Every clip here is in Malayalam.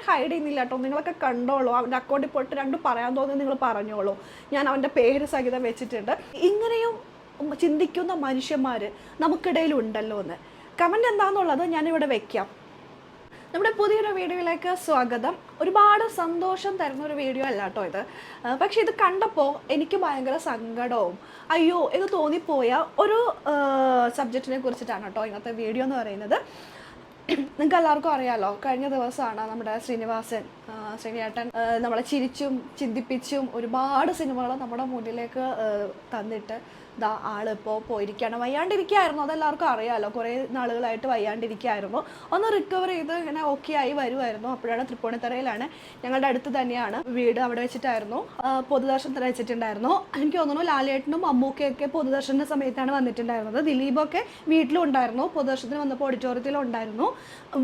ഞാൻ ഹൈഡ് ചെയ്യുന്നില്ല കേട്ടോ, നിങ്ങളൊക്കെ കണ്ടോളൂ. അവൻ്റെ അക്കൗണ്ടിൽ പോയിട്ട് രണ്ടും പറയാൻ തോന്നുന്നത് നിങ്ങൾ പറഞ്ഞോളൂ, ഞാൻ അവൻ്റെ പേര് സഹിതം വെച്ചിട്ടുണ്ട്. ഇങ്ങനെയും ചിന്തിക്കുന്ന മനുഷ്യന്മാർ നമുക്കിടയിൽ ഉണ്ടല്ലോ എന്ന്. കമൻറ്റ് എന്താണെന്നുള്ളത് ഞാനിവിടെ വയ്ക്കാം. നമ്മുടെ പുതിയൊരു വീഡിയോയിലേക്ക് സ്വാഗതം. ഒരുപാട് സന്തോഷം തരുന്ന ഒരു വീഡിയോ അല്ല കേട്ടോ ഇത്. പക്ഷേ ഇത് കണ്ടപ്പോൾ എനിക്ക് ഭയങ്കര സങ്കടവും അയ്യോ ഇത് തോന്നിപ്പോയ ഒരു സബ്ജക്റ്റിനെ കുറിച്ചിട്ടാണ് കേട്ടോ ഇന്നത്തെ വീഡിയോ എന്ന് പറയുന്നത്. നിങ്ങൾക്ക് എല്ലാവർക്കും അറിയാമല്ലോ, കഴിഞ്ഞ ദിവസമാണ് നമ്മുടെ ശ്രീനിയേട്ടൻ നമ്മളെ ചിരിച്ചും ചിന്തിപ്പിച്ചും ഒരുപാട് സിനിമകൾ നമ്മുടെ മുന്നിലേക്ക് തന്നിട്ട് ആളിപ്പോൾ പോയിരിക്കുകയാണ്. വയ്യാണ്ടിരിക്കുകയായിരുന്നു, അതെല്ലാവർക്കും അറിയാമല്ലോ. കുറേ നാളുകളായിട്ട് വയ്യാണ്ടിരിക്കുകയായിരുന്നു. ഒന്ന് റിക്കവർ ചെയ്ത് ഇങ്ങനെ ഓക്കെ ആയി വരുമായിരുന്നു. അപ്പോഴാണ് തൃപ്പൂണിത്തറയിലാണ്, ഞങ്ങളുടെ അടുത്ത് തന്നെയാണ് വീട്, അവിടെ വെച്ചിട്ടായിരുന്നു പൊതുദർശനത്തിന് വെച്ചിട്ടുണ്ടായിരുന്നു. എനിക്ക് തോന്നുന്നു ലാലേട്ടനും മമ്മൂക്കയൊക്കെ പൊതുദർശന സമയത്താണ് വന്നിട്ടുണ്ടായിരുന്നത്. ദിലീപൊക്കെ വീട്ടിലും ഉണ്ടായിരുന്നു, പൊതുദർശനത്തിന് വന്നപ്പോൾ ഓഡിറ്റോറിയത്തിലും ഉണ്ടായിരുന്നു.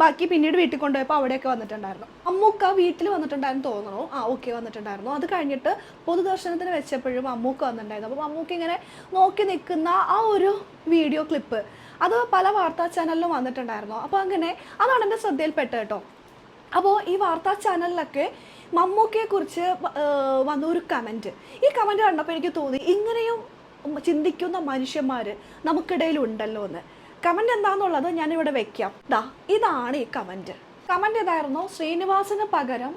ബാക്കി പിന്നീട് വീട്ടിൽ കൊണ്ടുപോയപ്പോൾ അവിടെയൊക്കെ വന്നിട്ടുണ്ടായിരുന്നു. മമ്മൂക്ക വീട്ടിൽ വന്നിട്ടുണ്ടായിരുന്നു തോന്നുന്നു. ഓക്കെ വന്നിട്ടുണ്ടായിരുന്നു. അത് കഴിഞ്ഞിട്ട് പൊതുദർശനത്തിന് വെച്ചപ്പോഴും മമ്മൂക്ക വന്നിട്ടുണ്ടായിരുന്നു. അപ്പോൾ മമ്മൂക്ക ഇങ്ങനെ നോക്കി നിൽക്കുന്ന ആ ഒരു വീഡിയോ ക്ലിപ്പ് അത് പല വാർത്താ ചാനലിലും വന്നിട്ടുണ്ടായിരുന്നു. അപ്പോൾ അങ്ങനെ അതാണ് എൻ്റെ ശ്രദ്ധയിൽപ്പെട്ടത് കേട്ടോ. അപ്പോൾ ഈ വാർത്താ ചാനലിലൊക്കെ മമ്മൂക്കയെക്കുറിച്ച് വന്ന ഒരു കമൻറ്റ്, ഈ കമൻറ്റ് കണ്ടപ്പോൾ എനിക്ക് തോന്നി ഇങ്ങനെയും ചിന്തിക്കുന്ന മനുഷ്യന്മാർ നമുക്കിടയിൽ ഉണ്ടല്ലോ എന്ന്. കമൻറ്റ് എന്താണെന്നുള്ളത് ഞാനിവിടെ വയ്ക്കാം. ഇതാണ് ഈ കമൻറ്റ് ഇതായിരുന്നു: ശ്രീനിവാസിന് പകരം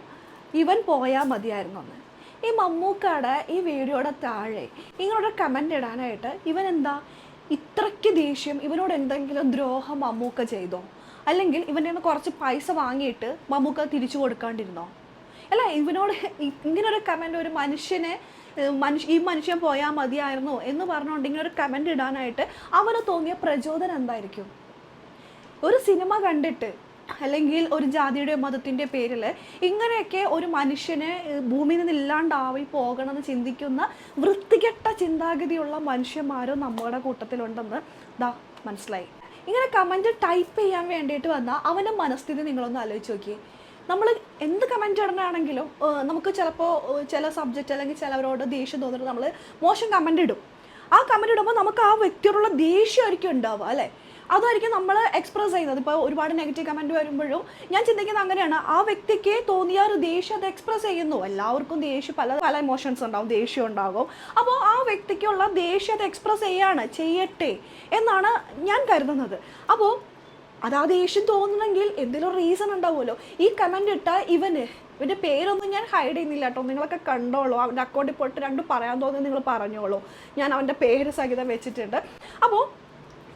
ഇവൻ പോയാൽ മതിയായിരുന്നു എന്ന്. ഈ മമ്മൂക്കയുടെ ഈ വീഡിയോയുടെ താഴെ ഇങ്ങനൊരു കമൻ്റ് ഇടാനായിട്ട് ഇവൻ എന്താ ഇത്രയ്ക്ക് ദേഷ്യം? ഇവനോട് എന്തെങ്കിലും ദ്രോഹം മമ്മൂക്ക ചെയ്തോ? അല്ലെങ്കിൽ ഇവൻ്റെ നിന്ന് കുറച്ച് പൈസ വാങ്ങിയിട്ട് മമ്മൂക്ക തിരിച്ചു കൊടുക്കാണ്ടിരുന്നോ? അല്ല, ഇവനോട് ഇങ്ങനൊരു കമൻ്റ് ഒരു മനുഷ്യനെ ഈ മനുഷ്യൻ പോയാൽ മതിയായിരുന്നു എന്ന് പറഞ്ഞുകൊണ്ട് ഇങ്ങനൊരു കമൻ്റ് ഇടാനായിട്ട് അവന് തോന്നിയ പ്രചോദനം എന്തായിരിക്കും? ഒരു സിനിമ കണ്ടിട്ട് അല്ലെങ്കിൽ ഒരു ജാതിയുടെ മതത്തിൻ്റെ പേരിൽ ഇങ്ങനെയൊക്കെ ഒരു മനുഷ്യനെ ഭൂമിയിൽ നിന്ന് ഇല്ലാണ്ടായി പോകണമെന്ന് ചിന്തിക്കുന്ന വൃത്തികെട്ട ചിന്താഗതിയുള്ള മനുഷ്യന്മാരും നമ്മുടെ കൂട്ടത്തിലുണ്ടെന്ന് മനസ്സിലായി. ഇങ്ങനെ കമൻറ്റ് ടൈപ്പ് ചെയ്യാൻ വേണ്ടിയിട്ട് വന്ന അവൻ്റെ മനസ്ഥിതി നിങ്ങളൊന്ന് ആലോചിച്ച് നോക്കിയേ. നമ്മൾ എന്ത് കമൻറ്റ് ഇടണമെങ്കിലും നമുക്ക് ചിലപ്പോൾ ചില സബ്ജക്റ്റ് അല്ലെങ്കിൽ ചിലവരോട് ദേഷ്യം തോന്നിട്ട് നമ്മൾ മോശം കമൻറ്റ് ഇടും. ആ കമൻറ്റ് ഇടുമ്പോൾ നമുക്ക് ആ വ്യക്തിയോടുള്ള ദേഷ്യമായിരിക്കും ഉണ്ടാവുക, അല്ലേ? അതായിരിക്കും നമ്മൾ എക്സ്പ്രസ് ചെയ്യുന്നത്. ഇപ്പോൾ ഒരുപാട് നെഗറ്റീവ് കമൻറ്റ് വരുമ്പോഴും ഞാൻ ചിന്തിക്കുന്നത് അങ്ങനെയാണ്, ആ വ്യക്തിക്ക് തോന്നിയ ഒരു ദേഷ്യം അത് എക്സ്പ്രസ് ചെയ്യുന്നു. എല്ലാവർക്കും ദേഷ്യം പല ഇമോഷൻസ് ഉണ്ടാവും, ദേഷ്യം ഉണ്ടാകും. അപ്പോൾ ആ വ്യക്തിക്കുള്ള ദേഷ്യം അത് എക്സ്പ്രസ് ചെയ്യട്ടെ എന്നാണ് ഞാൻ കരുതുന്നത്. അപ്പോൾ ആ ദേഷ്യം തോന്നണമെങ്കിൽ എന്തെങ്കിലും റീസൺ ഉണ്ടാവുമല്ലോ. ഈ കമൻറ്റ് ഇട്ടാൽ ഇവൻ്റെ പേരൊന്നും ഞാൻ ഹൈഡ് ചെയ്യുന്നില്ല കേട്ടോ, നിങ്ങളൊക്കെ കണ്ടോളൂ. അവൻ്റെ അക്കൗണ്ടിൽ പോയിട്ട് രണ്ടും പറയാൻ തോന്നുന്നത് നിങ്ങൾ പറഞ്ഞോളൂ, ഞാൻ അവൻ്റെ പേര് സഹിതം വെച്ചിട്ടുണ്ട്. അപ്പോൾ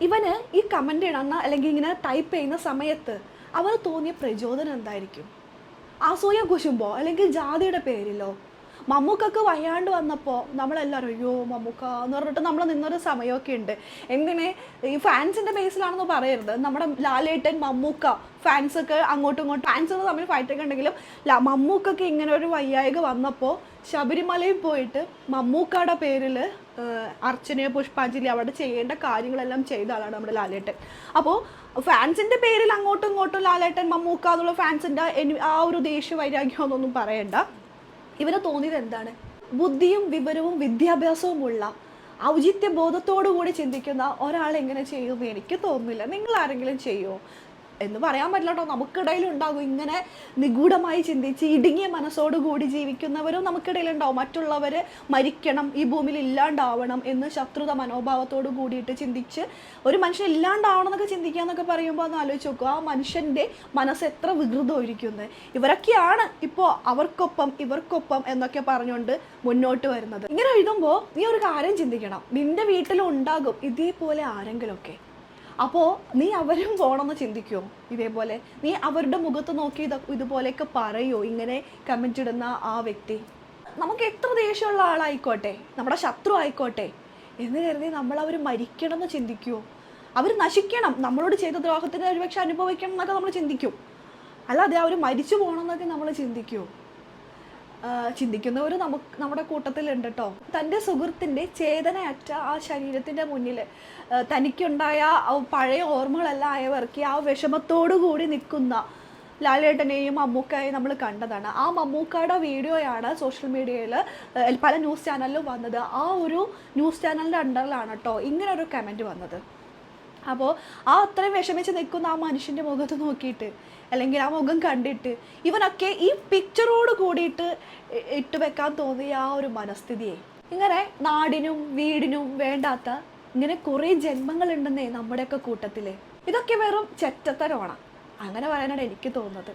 ഇവന് ഈ കമൻ്റ് ഇടുന്ന അല്ലെങ്കിൽ ഇങ്ങനെ ടൈപ്പ് ചെയ്യുന്ന സമയത്ത് അവന് തോന്നിയ പ്രചോദനം എന്തായിരിക്കും? അസൂയ കുശുമ്പോ അല്ലെങ്കിൽ ജാതിയുടെ പേരിലോ? മമ്മൂക്കൊക്കെ വയ്യാണ്ട് വന്നപ്പോൾ നമ്മളെല്ലാവരും അയ്യോ മമ്മൂക്ക എന്ന് പറഞ്ഞിട്ട് നമ്മൾ നിന്നൊരു സമയമൊക്കെ ഉണ്ട്. എന്തിനെ ഈ ഫാൻസിൻ്റെ ബേസിലാണെന്ന് പറയരുത്. നമ്മുടെ ലാലേട്ടൻ മമ്മൂക്ക ഫാൻസൊക്കെ അങ്ങോട്ടും ഇങ്ങോട്ടും ഫാൻസുകൾ തമ്മിൽ ഫൈറ്റൊക്കെ ഉണ്ടെങ്കിലും മമ്മൂക്കൊക്കെ ഇങ്ങനെ ഒരു വയ്യായിക വന്നപ്പോൾ ശബരിമലയിൽ പോയിട്ട് മമ്മൂക്കയുടെ പേരിൽ അർച്ചനയോ പുഷ്പാഞ്ജലി അവിടെ ചെയ്യേണ്ട കാര്യങ്ങളെല്ലാം ചെയ്ത ആളാണ് നമ്മുടെ ലാലേട്ടൻ. അപ്പോൾ ഫാൻസിൻ്റെ പേരിൽ അങ്ങോട്ടും ഇങ്ങോട്ടും ലാലേട്ടൻ മമ്മൂക്ക എന്നുള്ള ഫാൻസിൻ്റെ ആ ഒരു ദേഷ്യ വൈരാഗ്യമൊന്നും പറയണ്ട. ഇവന് തോന്നിയത് എന്താണ്? ബുദ്ധിയും വിവരവും വിദ്യാഭ്യാസവുമുള്ള ഔചിത്യബോധത്തോടു കൂടി ചിന്തിക്കുന്ന ഒരാൾ എങ്ങനെ ചെയ്യുമെന്ന് എനിക്ക് തോന്നുന്നില്ല. നിങ്ങൾ ആരെങ്കിലും ചെയ്യുമോ എന്ന് പറയാൻ പറ്റില്ല കേട്ടോ. നമുക്കിടയിലുണ്ടാകും ഇങ്ങനെ നിഗൂഢമായി ചിന്തിച്ച് ഇടുങ്ങിയ മനസ്സോടുകൂടി ജീവിക്കുന്നവരും നമുക്കിടയിലുണ്ടാവും. മറ്റുള്ളവർ മരിക്കണം, ഈ ഭൂമിയിൽ ഇല്ലാണ്ടാവണം എന്ന് ശത്രുത മനോഭാവത്തോട് കൂടിയിട്ട് ചിന്തിച്ച് ഒരു മനുഷ്യൻ ഇല്ലാണ്ടാവണം എന്നൊക്കെ ചിന്തിക്കുക എന്നൊക്കെ പറയുമ്പോൾ ഒന്ന് ആലോചിച്ച് നോക്കുക, ആ മനുഷ്യൻ്റെ മനസ്സ് എത്ര വികൃതമായിരിക്കുന്നത്. ഇവരൊക്കെയാണ് ഇപ്പോൾ ഇവർക്കൊപ്പം എന്നൊക്കെ പറഞ്ഞുകൊണ്ട് മുന്നോട്ട് വരുന്നത്. ഇങ്ങനെ എഴുതുമ്പോൾ നീ ഒരു കാര്യം ചിന്തിക്കണം, നിൻ്റെ വീട്ടിലും ഉണ്ടാകും ഇതേപോലെ ആരെങ്കിലുമൊക്കെ. അപ്പോൾ നീ അവരും പോകണമെന്ന് ചിന്തിക്കുമോ? ഇതേപോലെ നീ അവരുടെ മുഖത്ത് നോക്കി ഇതുപോലെയൊക്കെ പറയുമോ? ഇങ്ങനെ കമൻറ്റ് ഇടുന്ന ആ വ്യക്തി നമുക്ക് എത്ര ദേഷ്യമുള്ള ആളായിക്കോട്ടെ, നമ്മുടെ ശത്രു ആയിക്കോട്ടെ എന്ന് കരുതി നമ്മളവർ മരിക്കണം എന്ന് ചിന്തിക്കുമോ? അവർ നശിക്കണം, നമ്മളോട് ചെയ്ത ദ്രോഹത്തിന് ഒരുപക്ഷെ അനുഭവിക്കണം എന്നൊക്കെ നമ്മൾ ചിന്തിക്കും. അല്ലാതെ അവർ മരിച്ചു പോകണം എന്നൊക്കെ നമ്മൾ ചിന്തിക്കുമോ? ചിന്തിക്കുന്നവർ നമ്മുടെ കൂട്ടത്തിലുണ്ട് കേട്ടോ. തൻ്റെ സുഹൃത്തിൻ്റെ ചേതനയറ്റ ആ ശരീരത്തിൻ്റെ മുന്നിൽ തനിക്കുണ്ടായ പഴയ ഓർമ്മകളെല്ലാം ആയവർക്ക് ആ വിഷമത്തോടു കൂടി നിൽക്കുന്ന ലാലേട്ടനെയും മമ്മൂക്കയെയും നമ്മൾ കണ്ടതാണ്. ആ മമ്മൂക്കയുടെ വീഡിയോയാണ് സോഷ്യൽ മീഡിയയിൽ പല ന്യൂസ് ചാനലിലും വന്നത്. ആ ഒരു ന്യൂസ് ചാനലിൻ്റെ അണ്ടറിലാണ് കേട്ടോ ഇങ്ങനൊരു കമൻറ്റ് വന്നത്. അപ്പോൾ ആ അത്രയും വിഷമിച്ച് നിൽക്കുന്ന ആ മനുഷ്യൻ്റെ മുഖത്ത് നോക്കിയിട്ട് അല്ലെങ്കിൽ ആ മുഖം കണ്ടിട്ട് ഇവനൊക്കെ ഈ പിക്ചറോട് കൂടിയിട്ട് ഇട്ട് വെക്കാൻ തോന്നിയ ആ ഒരു മനസ്ഥിതിയെ, ഇങ്ങനെ നാടിനും വീടിനും വേണ്ടാത്ത ഇങ്ങനെ കുറേ ജന്മങ്ങളുണ്ടെന്നേ നമ്മുടെയൊക്കെ കൂട്ടത്തിൽ. ഇതൊക്കെ വെറും ചെറ്റത്തരമാണ്, അങ്ങനെ പറയാനാണ് എനിക്ക് തോന്നുന്നത്.